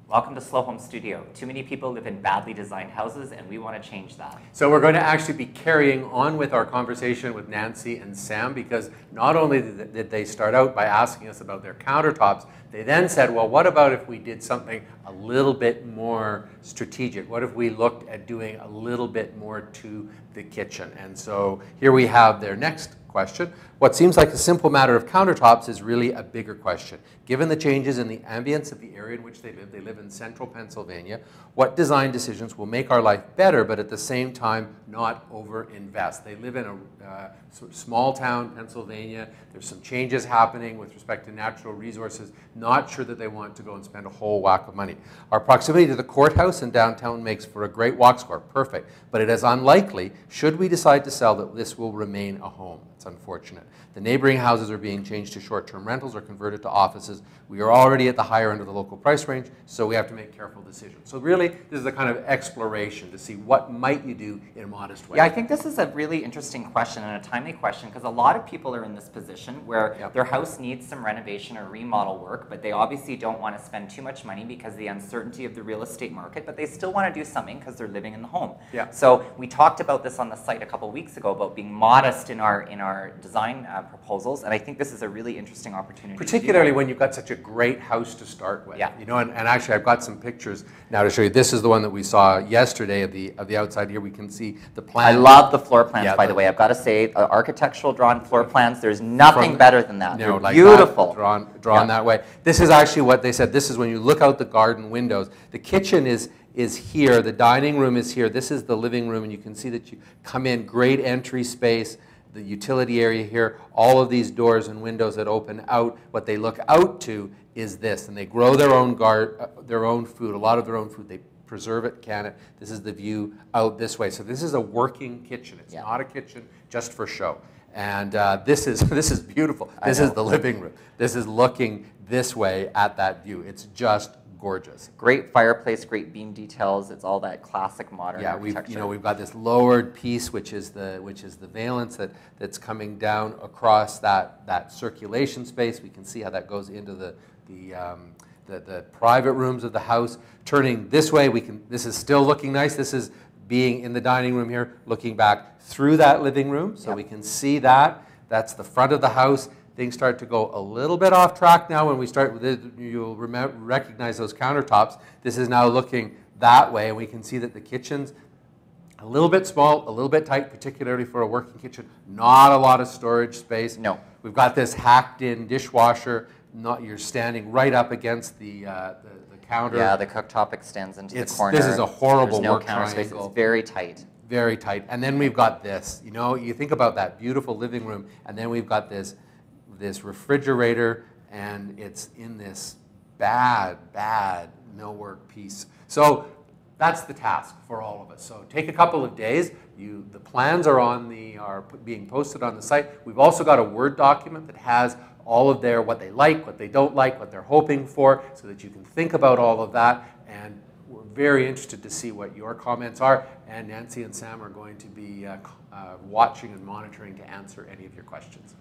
Welcome to Slow Home Studio. Too many people live in badly designed houses, and we want to change that. So we're going to actually be carrying on with our conversation with Nancy and Sam, because not only did they start out by asking us about their countertops, they then said, well, what about if we did something a little bit more strategic? What if we looked at doing a little bit more to the kitchen? And so here we have their next question. What seems like a simple matter of countertops is really a bigger question. Given the changes in the ambience of the area in which they live in central Pennsylvania, what design decisions will make our life better, but at the same time not over-invest? They live in a sort of small town, Pennsylvania. There's some changes happening with respect to natural resources. Not sure that they want to go and spend a whole whack of money. Our proximity to the courthouse in downtown makes for a great walk score, perfect, but it is unlikely, should we decide to sell, that this will remain a home. It's unfortunate. The neighboring houses are being changed to short-term rentals or converted to offices. We are already at the higher end of the local price range, so we have to make careful decisions. So really, this is a kind of exploration to see what might you do in a modest way. Yeah, I think this is a really interesting question and a timely question, because a lot of people are in this position where their house needs some renovation or remodel work, but they obviously don't want to spend too much money because of the uncertainty of the real estate market, but they still want to do something because they're living in the home. Yeah. So we talked about this on the site a couple weeks ago about being modest in our design proposals, and I think this is a really interesting opportunity. Particularly when you've got such a great house to start with. Yeah. You know, and actually I've got some pictures now to show you. This is the one that we saw yesterday of the outside here. We can see the plan. I love the floor plans, by the way. I've got to say, architectural drawn floor plans, there's nothing better than that. They're like beautiful. That, drawn that way. This is actually what they said. This is when you look out the garden windows. The kitchen is here. The dining room is here. This is the living room, and you can see that you come in, great entry space. The utility area here, all of these doors and windows that open out. What they look out to is this, and they grow their own their own food, a lot of their own food. They preserve it, can it. This is the view out this way. So this is a working kitchen. It's not a kitchen just for show. And this is beautiful. This is the living room. This is looking this way at that view. It's just gorgeous. Great fireplace, great beam details. It's all that classic modern architecture. We've got this lowered piece, which is the valance that's coming down across that circulation space. We can see how that goes into the private rooms of the house. Turning this way, this is still looking nice. This is being in the dining room here, looking back through that living room, so we can see that. That's the front of the house. Things start to go a little bit off track now when we start with it. You'll recognize those countertops. This is now looking that way, and we can see that the kitchen's a little bit small, a little bit tight, particularly for a working kitchen. Not a lot of storage space. No. We've got this hacked-in dishwasher. You're standing right up against the counter. Yeah, the cooktop extends into the corner. This is a horrible There's no work counter space. triangle. It's very tight. Very tight. And then we've got this. You know, you think about that beautiful living room, and then we've got this refrigerator, and it's in this bad millwork piece. So that's the task for all of us. So take a couple of days. The plans are being posted on the site. We've also got a Word document that has all of what they like, what they don't like, what they're hoping for, so that you can think about all of that. And we're very interested to see what your comments are. And Nancy and Sam are going to be watching and monitoring to answer any of your questions.